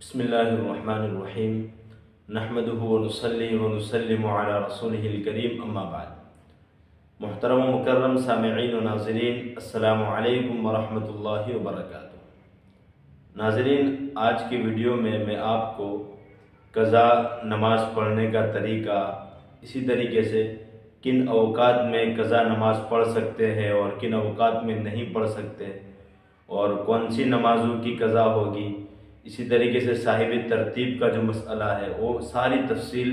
بسم اللہ الرحمن الرحیم نحمدہ ونصلی ونسلم علی رسولہ الکریم اما بعد۔ محترم و مکرم سامعین و ناظرین، السلام علیکم ورحمۃ اللہ وبرکاتہ۔ ناظرین، آج کی ویڈیو میں آپ کو قضا نماز پڑھنے کا طریقہ، اسی طریقے سے کن اوقات میں قضا نماز پڑھ سکتے ہیں اور کن اوقات میں نہیں پڑھ سکتے، اور کون سی نمازوں کی قضا ہوگی، اسی طریقے سے صاحب ترتیب کا جو مسئلہ ہے وہ ساری تفصیل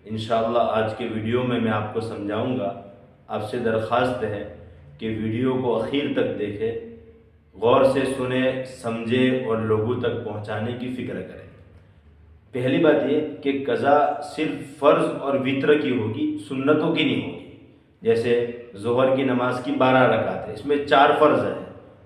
انشاءاللہ آج کے ویڈیو میں آپ کو سمجھاؤں گا۔ آپ سے درخواست ہے کہ ویڈیو کو اخیر تک دیکھیں، غور سے سنیں، سمجھیں اور لوگوں تک پہنچانے کی فکر کریں۔ پہلی بات یہ کہ قضا صرف فرض اور وتر کی ہوگی، سنتوں کی نہیں ہوگی۔ جیسے ظہر کی نماز کی 12 رکعت ہے، اس میں 4 فرض ہیں،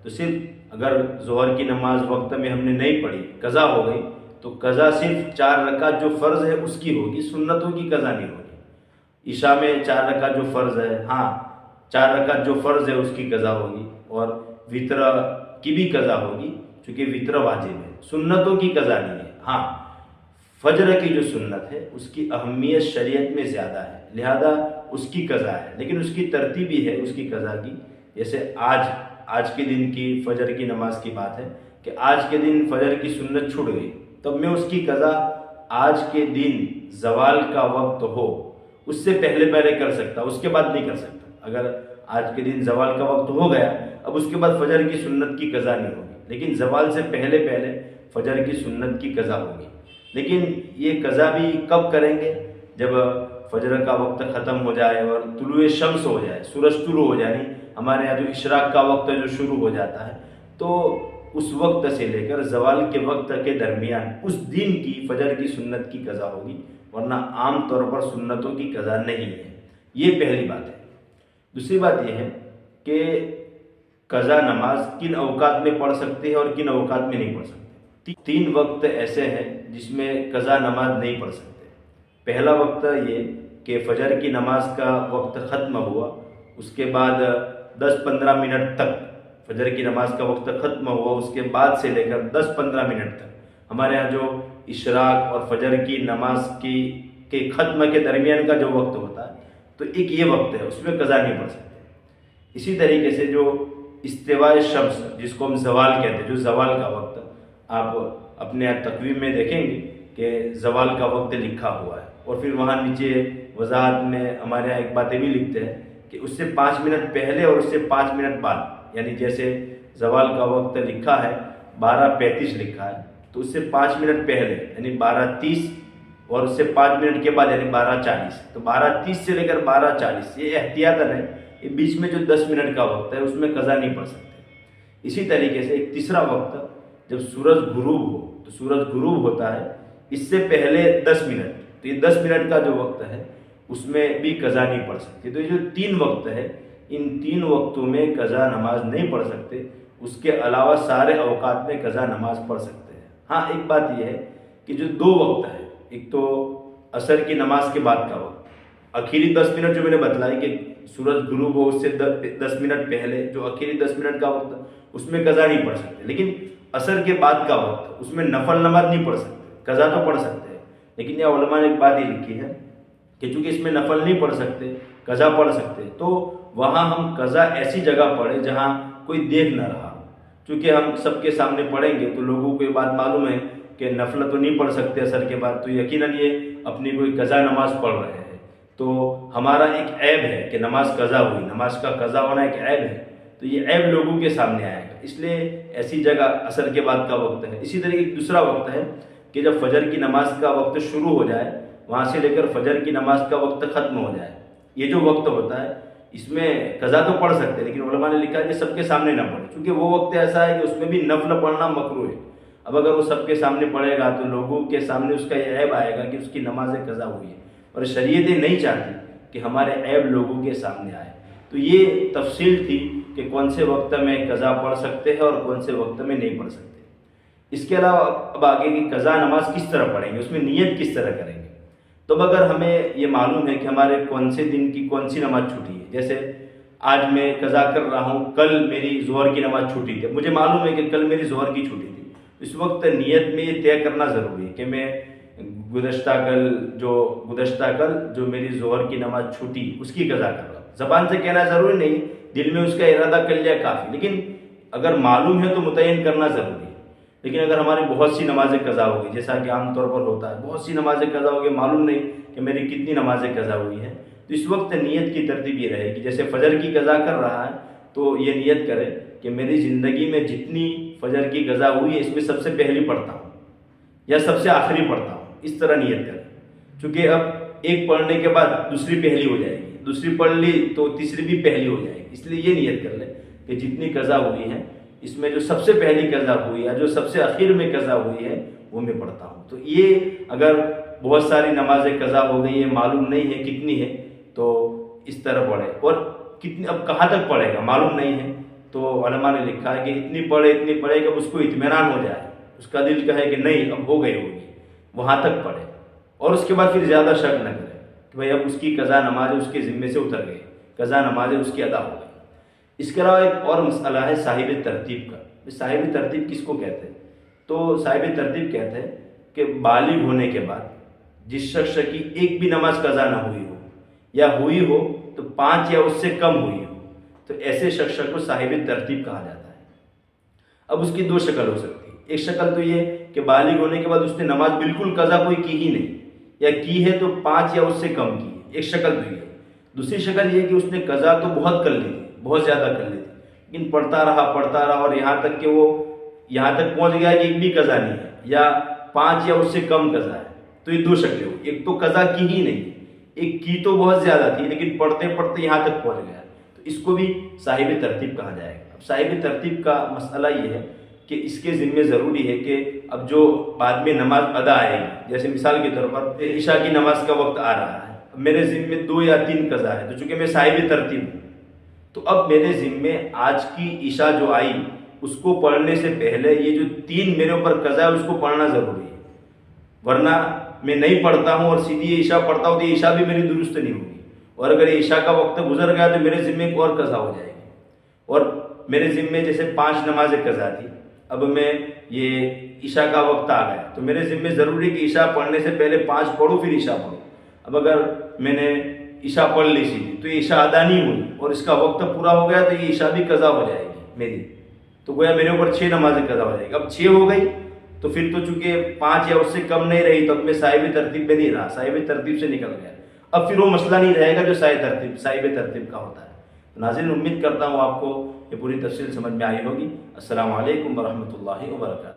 تو صرف اگر ظہر کی نماز وقت میں ہم نے نہیں پڑھی، قضا ہو گئی، تو قضا صرف 4 رکعت جو فرض ہے اس کی ہوگی، سنتوں کی قضا نہیں ہوگی۔ عشاء میں 4 رکعت جو فرض ہے، 4 رکعت جو فرض ہے اس کی قضا ہوگی، اور وتر کی بھی قضا ہوگی، چونکہ وتر واجب ہے، سنتوں کی قضا نہیں ہے۔ فجر کی جو سنت ہے اس کی اہمیت شریعت میں زیادہ ہے، لہذا اس کی قضا ہے، لیکن اس کی ترتیب بھی ہے اس کی قضا کی۔ جیسے آج کے دن کی فجر کی نماز کی بات ہے کہ آج کے دن فجر کی سنت چھوٹ گئی، تب میں اس کی قضا آج کے دن زوال کا وقت ہو اس سے پہلے کر سکتا، اس کے بعد نہیں کر سکتا۔ اگر آج کے دن زوال کا وقت ہو گیا، اب اس کے بعد فجر کی سنت کی قضا نہیں ہوگی، لیکن زوال سے پہلے فجر کی سنت کی قضا ہوگی۔ لیکن یہ قضا بھی کب کریں گے؟ جب فجر کا وقت ختم ہو جائے اور طلوع شمس ہو جائے، سورج طلوع ہو جائے، ہمارے یہاں جو اشراق کا وقت ہے جو شروع ہو جاتا ہے، تو اس وقت سے لے کر زوال کے وقت کے درمیان اس دن کی فجر کی سنت کی قضا ہوگی، ورنہ عام طور پر سنتوں کی قضا نہیں ہے۔ یہ پہلی بات ہے۔ دوسری بات یہ ہے کہ قضا نماز کن اوقات میں پڑھ سکتے ہیں اور کن اوقات میں نہیں پڑھ سکتے۔ 3 وقت ایسے ہیں جس میں قضا نماز نہیں پڑھ سکتے۔ پہلا وقت یہ کہ فجر کی نماز کا وقت ختم ہوا، اس کے بعد 10-15 منٹ تک فجر کی نماز کا وقت ختم ہوا، اس کے بعد سے لے کر 10-15 منٹ تک ہمارے ہاں جو اشراق اور فجر کی نماز کے ختم کے درمیان کا جو وقت ہوتا ہے، تو ایک یہ وقت ہے، اس میں قضا نہیں پڑھ سکتے۔ اسی طریقے سے جو استواء شمس جس کو ہم زوال کہتے ہیں، جو زوال کا وقت، آپ اپنے تقویم میں دیکھیں گے کہ زوال کا وقت لکھا ہوا ہے، اور پھر وہاں نیچے وضاحت میں ہمارے یہاں ایک باتیں بھی لکھتے ہیں کہ اس سے 5 منٹ پہلے اور اس سے 5 منٹ بعد، یعنی جیسے زوال کا وقت لکھا ہے 12:35 لکھا ہے، تو اس سے 5 منٹ پہلے یعنی 12:30، اور اس سے 5 منٹ کے بعد یعنی 12:40، تو 12:30 سے لے کر 12:40 یہ احتیاطاً ہے، یہ بیچ میں جو 10 منٹ کا وقت ہے اس میں قضا نہیں پڑھ سکتے۔ اسی طریقے سے ایک تیسرا وقت جب سورج غروب ہو، تو سورج غروب ہوتا ہے اس سے پہلے 10 منٹ، تو یہ 10 منٹ کا جو وقت ہے اس میں بھی قضا نہیں پڑھ سکتے۔ تو یہ جو 3 وقت ہے، ان 3 وقتوں میں قضا نماز نہیں پڑھ سکتے، اس کے علاوہ سارے اوقات میں قضا نماز پڑھ سکتے ہیں۔ ایک بات یہ ہے کہ جو 2 وقت ہے، ایک تو عصر کی نماز کے بعد کا وقت، آخری 10 منٹ جو میں نے بتلائی کہ سورج غروب ہو اس سے 10 منٹ پہلے جو آخری 10 منٹ کا وقت، اس میں قضا نہیں پڑھ سکتے۔ لیکن عصر کے بعد کا وقت، اس میں نفل نماز نہیں پڑھ سکتے، قضا تو پڑھ سکتے ہیں، لیکن یہ علماء نے ایک بات یہ لکھی ہے کہ چونکہ اس میں نفل نہیں پڑھ سکتے، قضا پڑھ سکتے، تو وہاں ہم قضا ایسی جگہ پڑھیں جہاں کوئی دیکھ نہ رہا۔ چونکہ ہم سب کے سامنے پڑھیں گے تو لوگوں کو یہ بات معلوم ہے کہ نفل تو نہیں پڑھ سکتے عصر کے بعد، تو یقیناً یہ اپنی کوئی قضا نماز پڑھ رہے ہیں، تو ہمارا ایک عیب ہے کہ نماز قضا ہوئی، نماز کا قضا ہونا ایک عیب ہے، تو یہ عیب لوگوں کے سامنے آئے گا، اس لیے ایسی جگہ عصر کے بعد کا وقت ہے۔ اسی طرح ایک دوسرا وقت ہے کہ جب فجر کی نماز کا وقت شروع ہو جائے، وہاں سے لے کر فجر کی نماز کا وقت ختم ہو جائے، یہ جو وقت ہوتا ہے اس میں قضا تو پڑھ سکتے، لیکن علماء نے لکھا ہے کہ سب کے سامنے نہ پڑھے، چونکہ وہ وقت ایسا ہے کہ اس میں بھی نفل پڑھنا مکروہ ہے۔ اب اگر وہ سب کے سامنے پڑھے گا تو لوگوں کے سامنے اس کا یہ عیب آئے گا کہ اس کی نماز قضا ہوئی ہے، اور شریعت نہیں چاہتی کہ ہمارے عیب لوگوں کے سامنے آئے۔ تو یہ تفصیل تھی کہ کون سے وقت میں قضا پڑھ سکتے ہیں اور کون سے وقت میں نہیں پڑھ سکتے۔ اس کے علاوہ اب آگے کی قضا نماز کس طرح پڑھیں گے، اس میں نیت کس طرح کریں گے۔ تو اگر ہمیں یہ معلوم ہے کہ ہمارے کون سے دن کی کون سی نماز چھوٹی ہے، جیسے آج میں قضا کر رہا ہوں، کل میری ظہر کی نماز چھوٹی تھی، مجھے معلوم ہے کہ کل میری ظہر کی چھوٹی تھی، اس وقت نیت میں یہ طے کرنا ضروری ہے کہ میں گزشتہ کل جو میری ظہر کی نماز چھوٹی اس کی قضا کر رہا ہوں. زبان سے کہنا ضروری نہیں، دل میں اس کا ارادہ کر لیا کافی، لیکن اگر معلوم ہے تو متعین کرنا ضروری ہے. لیکن اگر ہماری بہت سی نمازیں قضا ہو گئی، جیسا کہ عام طور پر ہوتا ہے، بہت سی نمازیں قضا ہو گئی، معلوم نہیں کہ میری کتنی نمازیں قضا ہوئی ہیں، تو اس وقت نیت کی ترتیب یہ رہے کہ جیسے فجر کی قضا کر رہا ہے تو یہ نیت کرے کہ میری زندگی میں جتنی فجر کی قضا ہوئی ہے اس میں سب سے پہلی پڑھتا ہوں یا سب سے آخری پڑھتا ہوں، اس طرح نیت کرے. چونکہ اب ایک پڑھنے کے بعد دوسری پہلی ہو جائے گی، دوسری پڑھ لی تو تیسری بھی پہلی ہو جائے گی، اس لیے یہ نیت کر لے کہ جتنی قضا ہوئی ہے اس میں جو سب سے پہلی قضا ہوئی ہے، جو سب سے اخیر میں قضا ہوئی ہے وہ میں پڑھتا ہوں. تو یہ اگر بہت ساری نمازیں قضا ہو گئی ہے، معلوم نہیں ہے کتنی ہے، تو اس طرح پڑھے. اور کتنی اب کہاں تک پڑھے گا معلوم نہیں ہے، تو علماء نے لکھا ہے کہ اتنی پڑھے کہ اب اس کو اطمینان ہو جائے، اس کا دل کہے کہ نہیں اب ہو گئی ہوگی، وہاں تک پڑھے. اور اس کے بعد پھر زیادہ شک نہ کرے کہ بھائی اب اس کی قضا نماز اس کے ذمے سے اتر گئی، قضا نماز اس کی ادا ہو گئی. اس کے علاوہ ایک اور مسئلہ ہے صاحب ترتیب کا. صاحب ترتیب کس کو کہتے ہیں؟ تو صاحب ترتیب کہتے ہیں کہ بالغ ہونے کے بعد جس شخص کی ایک بھی نماز قضا نہ ہوئی ہو، یا ہوئی ہو تو 5 یا اس سے کم ہوئی ہو، تو ایسے شخص کو صاحب ترتیب کہا جاتا ہے. اب اس کی 2 شکل ہو سکتی ہے. ایک شکل تو یہ کہ بالغ ہونے کے بعد اس نے نماز بالکل قضا کوئی کی ہی نہیں، یا کی ہے تو 5 یا اس سے کم کی ہے، ایک شکل تو یہ. دوسری شکل یہ کہ اس نے قضا تو بہت کر لی تھی، بہت زیادہ کر لی تھی، لیکن پڑھتا رہا اور یہاں تک کہ وہ یہاں تک پہنچ گیا کہ ایک بھی قضا نہیں ہے، یا 5 یا اس سے کم قضا ہے. تو یہ 2 شکلیں ہوئی. ایک تو قضا کی ہی نہیں، ایک کی تو بہت زیادہ تھی لیکن پڑھتے پڑھتے یہاں تک پہنچ گیا، تو اس کو بھی صاحب ترتیب کہا جائے گا. اب صاحب ترتیب کا مسئلہ یہ ہے کہ اس کے ذمے ضروری ہے کہ اب جو بعد میں نماز ادا آئے گی، جیسے مثال کے طور پر عشاء کی نماز کا وقت آ رہا ہے، اب میرے ذمے 2 یا 3 قضا ہے، تو چونکہ میں صاحب ترتیب ہوں تو اب میرے ذمے آج کی عشاء جو آئی اس کو پڑھنے سے پہلے یہ جو 3 میرے اوپر قضا ہے اس کو پڑھنا ضروری ہے. ورنہ میں نہیں پڑھتا ہوں اور سیدھی عشاء پڑھتا ہوں تو عشاء بھی میری درست نہیں ہوگی، اور اگر عشاء کا وقت گزر گیا تو میرے ذمے ایک اور قضا ہو جائے گی. اور میرے ذمے جیسے 5 نمازیں قضا تھی، اب میں یہ عشاء کا وقت آ گیا تو میرے ذمے ضروری کہ عشاء پڑھنے سے پہلے 5 پڑھوں پھر عشاء پڑھوں. اب اگر میں نے عشاء پڑھ لی سیدھی تو یہ عشاء ادا نہیں ہوئی اور اس کا وقت پورا ہو گیا تو یہ عشاء بھی قضا ہو جائے گی میری، تو گویا میرے اوپر 6 نمازیں قضا ہو جائے گی. اب 6 ہو گئی تو پھر تو چونکہ 5 یا اس سے کم نہیں رہی تو اب میں صاحب ترتیب میں نہیں رہا، صاحب ترتیب سے نکل گیا. اب پھر وہ مسئلہ نہیں رہے گا جو صاحب ترتیب کا ہوتا ہے. ناظرین، امید کرتا ہوں آپ کو یہ پوری تفصیل سمجھ میں آئی ہوگی. السلام علیکم ورحمۃ اللہ وبرکاتہ.